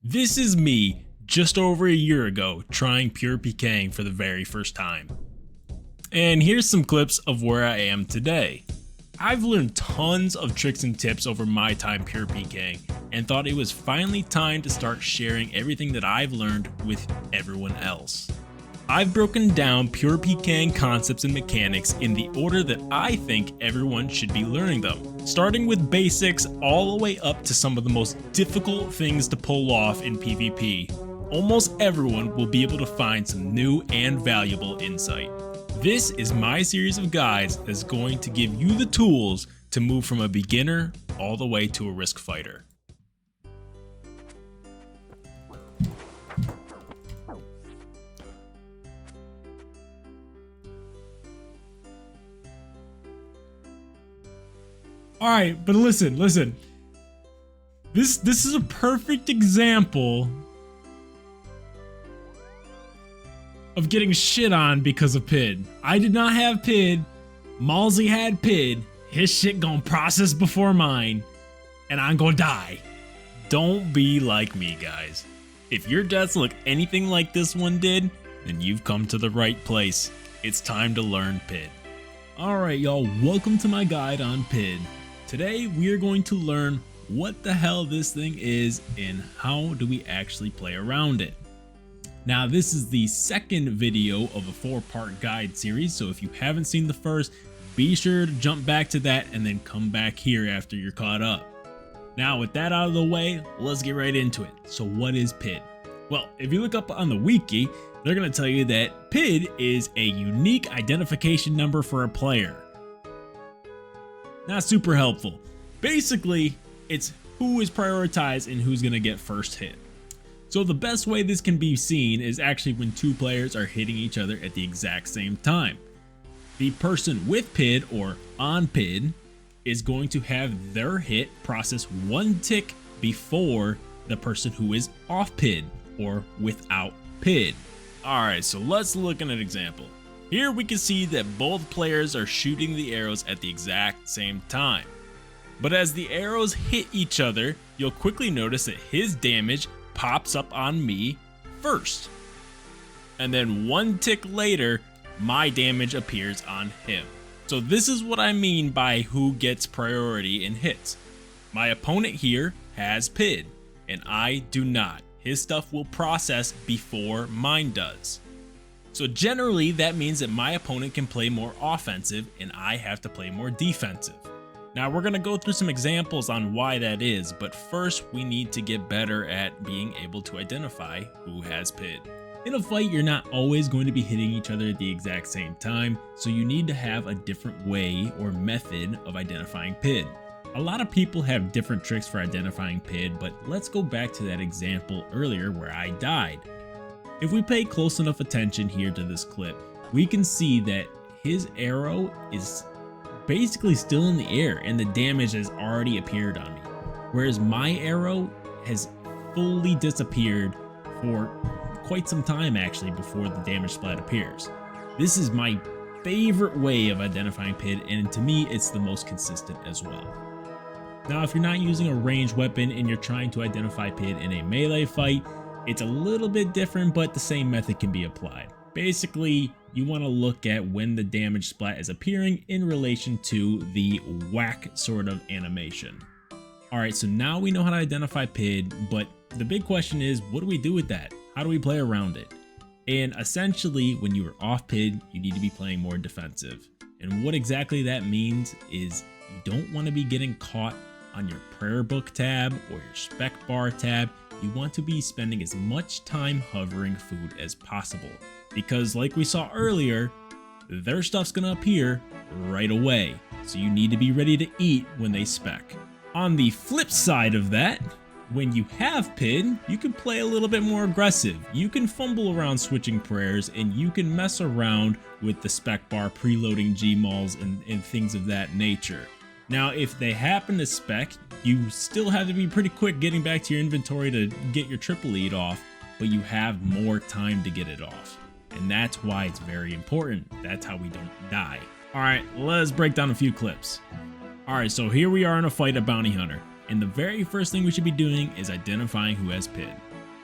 This is me just over a year ago trying pure PKing for the very first time. And here's some clips of where I am today. I've learned tons of tricks and tips over my time pure PKing and thought it was finally time to start sharing everything that I've learned with everyone else. I've broken down pure PKing concepts and mechanics in the order that I think everyone should be learning them, starting with basics all the way up to some of the most difficult things to pull off in PvP. Almost everyone will be able to find some new and valuable insight. This is my series of guides that's going to give you the tools to move from a beginner all the way to a risk fighter. Alright, but listen. This is a perfect example of getting shit on because of PID. I did not have PID. Malsey had PID. His shit gonna process before mine, and I'm gonna die. Don't be like me, guys. If your deaths look anything like this one did, then you've come to the right place. It's time to learn PID. Alright, y'all, welcome to my guide on PID. Today, we are going to learn what the hell this thing is and how do we actually play around it. Now, this is the second video of a 4-part guide series, so if you haven't seen the first, be sure to jump back to that and then come back here after you're caught up. Now, with that out of the way, let's get right into it. So what is PID? Well, if you look up on the wiki, they're going to tell you that PID is a unique identification number for a player. Not super helpful. Basically, it's who is prioritized and who's going to get first hit. So the best way this can be seen is actually when two players are hitting each other at the exact same time. The person with PID or on PID is going to have their hit process one tick before the person who is off PID or without PID. Alright, so let's look at an example. Here we can see that both players are shooting the arrows at the exact same time. But as the arrows hit each other, you'll quickly notice that his damage pops up on me first. And then one tick later, my damage appears on him. So this is what I mean by who gets priority in hits. My opponent here has PID, and I do not. His stuff will process before mine does. So generally, that means that my opponent can play more offensive and I have to play more defensive. Now we're going to go through some examples on why that is, but first we need to get better at being able to identify who has PID. In a fight, you're not always going to be hitting each other at the exact same time, so you need to have a different way or method of identifying PID. A lot of people have different tricks for identifying PID, but let's go back to that example earlier where I died. If we pay close enough attention here to this clip, we can see that his arrow is basically still in the air and the damage has already appeared on me, whereas my arrow has fully disappeared for quite some time actually before the damage splat appears. This is my favorite way of identifying PID, and to me it's the most consistent as well. Now, if you're not using a ranged weapon and you're trying to identify PID in a melee fight, it's a little bit different, but the same method can be applied. Basically, you want to look at when the damage splat is appearing in relation to the whack sort of animation. Alright, so now we know how to identify PID, but the big question is, what do we do with that? How do we play around it? And essentially, when you are off PID, you need to be playing more defensive. And what exactly that means is you don't want to be getting caught on your prayer book tab or your spec bar tab. You want to be spending as much time hovering food as possible, because like we saw earlier, their stuff's gonna appear right away, so you need to be ready to eat when they spec. On the flip side of that, when you have PID, you can play a little bit more aggressive. You can fumble around switching prayers, and you can mess around with the spec bar preloading Gmals and things of that nature. Now, if they happen to spec, you still have to be pretty quick getting back to your inventory to get your triple eat off, but you have more time to get it off. And that's why it's very important. That's how we don't die. Alright, let's break down a few clips. Alright, so here we are in a fight at Bounty Hunter. And the very first thing we should be doing is identifying who has PID.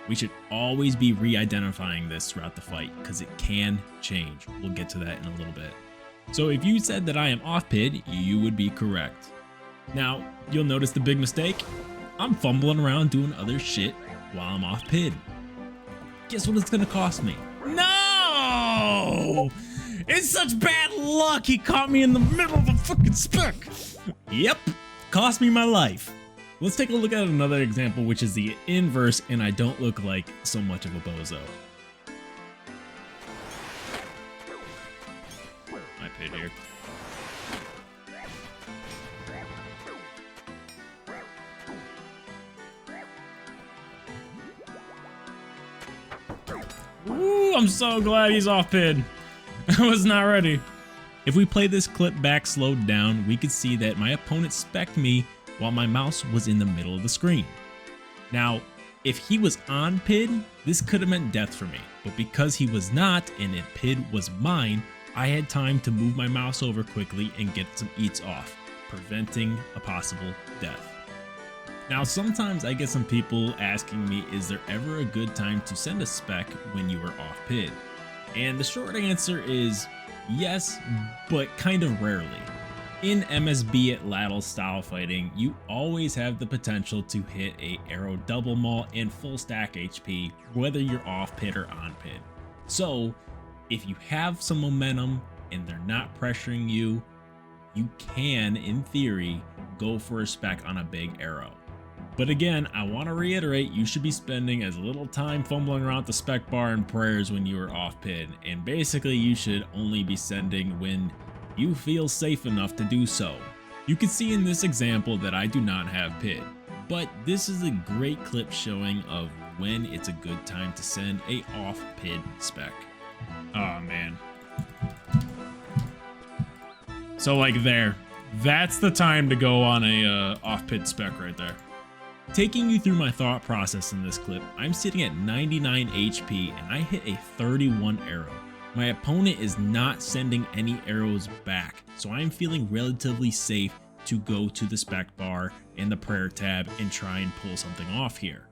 We should always be re-identifying this throughout the fight because it can change. We'll get to that in a little bit. So if you said that I am off PID, you would be correct. Now, you'll notice the big mistake. I'm fumbling around doing other shit while I'm off PID. Guess what it's gonna cost me? No! It's such bad luck he caught me in the middle of a fucking spec. Yep, cost me my life. Let's take a look at another example, which is the inverse, and I don't look like so much of a bozo. My PID here. Ooh, I'm so glad he's off PID. I was not ready. If we play this clip back slowed down, we could see that my opponent specced me while my mouse was in the middle of the screen. Now, if he was on PID, this could have meant death for me, but because he was not and if PID was mine, I had time to move my mouse over quickly and get some eats off, preventing a possible death. Now, sometimes I get some people asking me, is there ever a good time to send a spec when you are off PID? And the short answer is yes, but kind of rarely. In MSB at ladle style fighting, you always have the potential to hit a arrow double maul and full stack HP, whether you're off PID or on PID. So if you have some momentum and they're not pressuring you, you can, in theory, go for a spec on a big arrow. But again, I want to reiterate, you should be spending as little time fumbling around the spec bar and prayers when you are off PID, and basically you should only be sending when you feel safe enough to do so. You can see in this example that I do not have PID, but this is a great clip showing of when it's a good time to send a off PID spec. Oh man. So like there, that's the time to go on a off PID spec right there. Taking you through my thought process in this clip, I'm sitting at 99 HP and I hit a 31 arrow. My opponent is not sending any arrows back, so I'm feeling relatively safe to go to the spec bar and the prayer tab and try and pull something off here.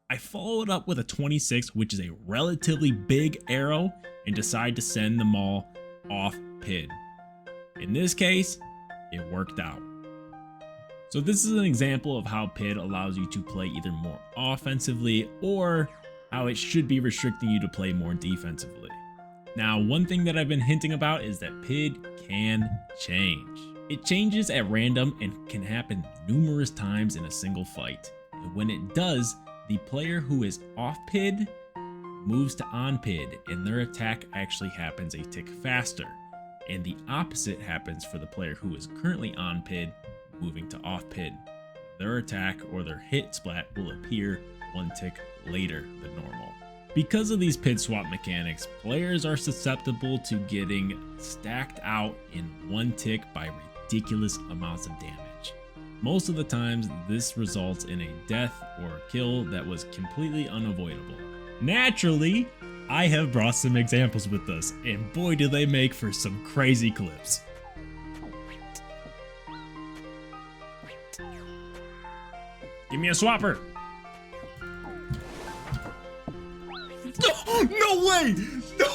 I followed up with a 26, which is a relatively big arrow, and decide to send them all off PID. In this case, it worked out. So this is an example of how PID allows you to play either more offensively or how it should be restricting you to play more defensively. Now, one thing that I've been hinting about is that PID can change. It changes at random and can happen numerous times in a single fight. And when it does, the player who is off PID moves to on PID and their attack actually happens a tick faster. And the opposite happens for the player who is currently on PID moving to off PID. Their attack or their hit splat will appear one tick later than normal. Because of these PID swap mechanics, players are susceptible to getting stacked out in one tick by ridiculous amounts of damage. Most of the times, this results in a death or a kill that was completely unavoidable. Naturally, I have brought some examples with us, and boy do they make for some crazy clips. Give me a swapper! No way! No!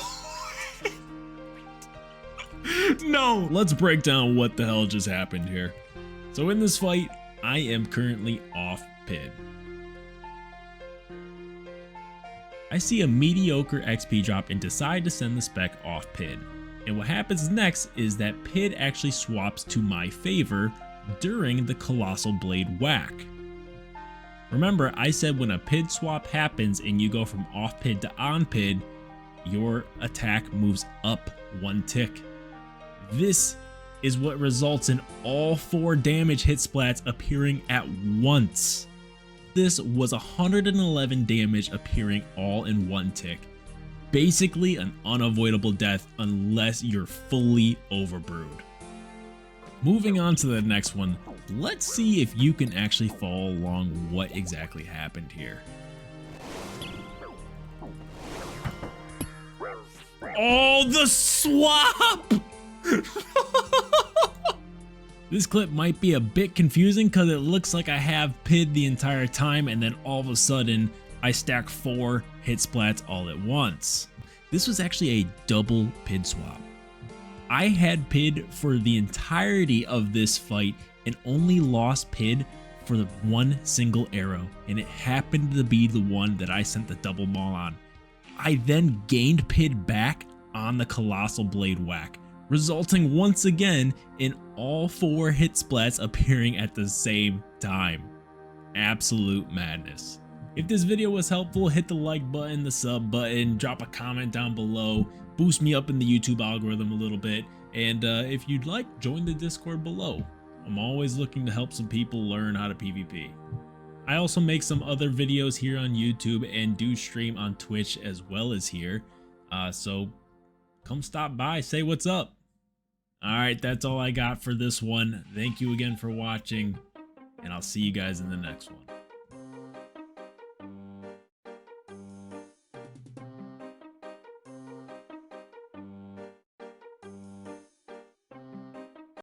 No! Let's break down what the hell just happened here. So in this fight, I am currently off PID. I see a mediocre XP drop and decide to send the spec off PID. And what happens next is that PID actually swaps to my favor during the Colossal Blade whack. Remember, I said when a PID swap happens and you go from off PID to on PID, your attack moves up one tick. This is what results in all 4 damage hit splats appearing at once. This was 111 damage appearing all in one tick. Basically an unavoidable death unless you're fully overbrewed. Moving on to the next one, let's see if you can actually follow along what exactly happened here. Oh, the swap! This clip might be a bit confusing because it looks like I have PID the entire time and then all of a sudden I stacked 4 hit splats all at once. This was actually a double PID swap. I had PID for the entirety of this fight and only lost PID for the one single arrow, and it happened to be the one that I sent the double maul on. I then gained PID back on the colossal blade whack, resulting once again in all 4 hit splats appearing at the same time. Absolute madness. If this video was helpful, hit the like button, the sub button, drop a comment down below, boost me up in the YouTube algorithm a little bit, and if you'd like, join the Discord below. I'm always looking to help some people learn how to PvP. I also make some other videos here on YouTube and do stream on Twitch as well as here, so come stop by, say what's up. Alright, that's all I got for this one. Thank you again for watching, and I'll see you guys in the next one.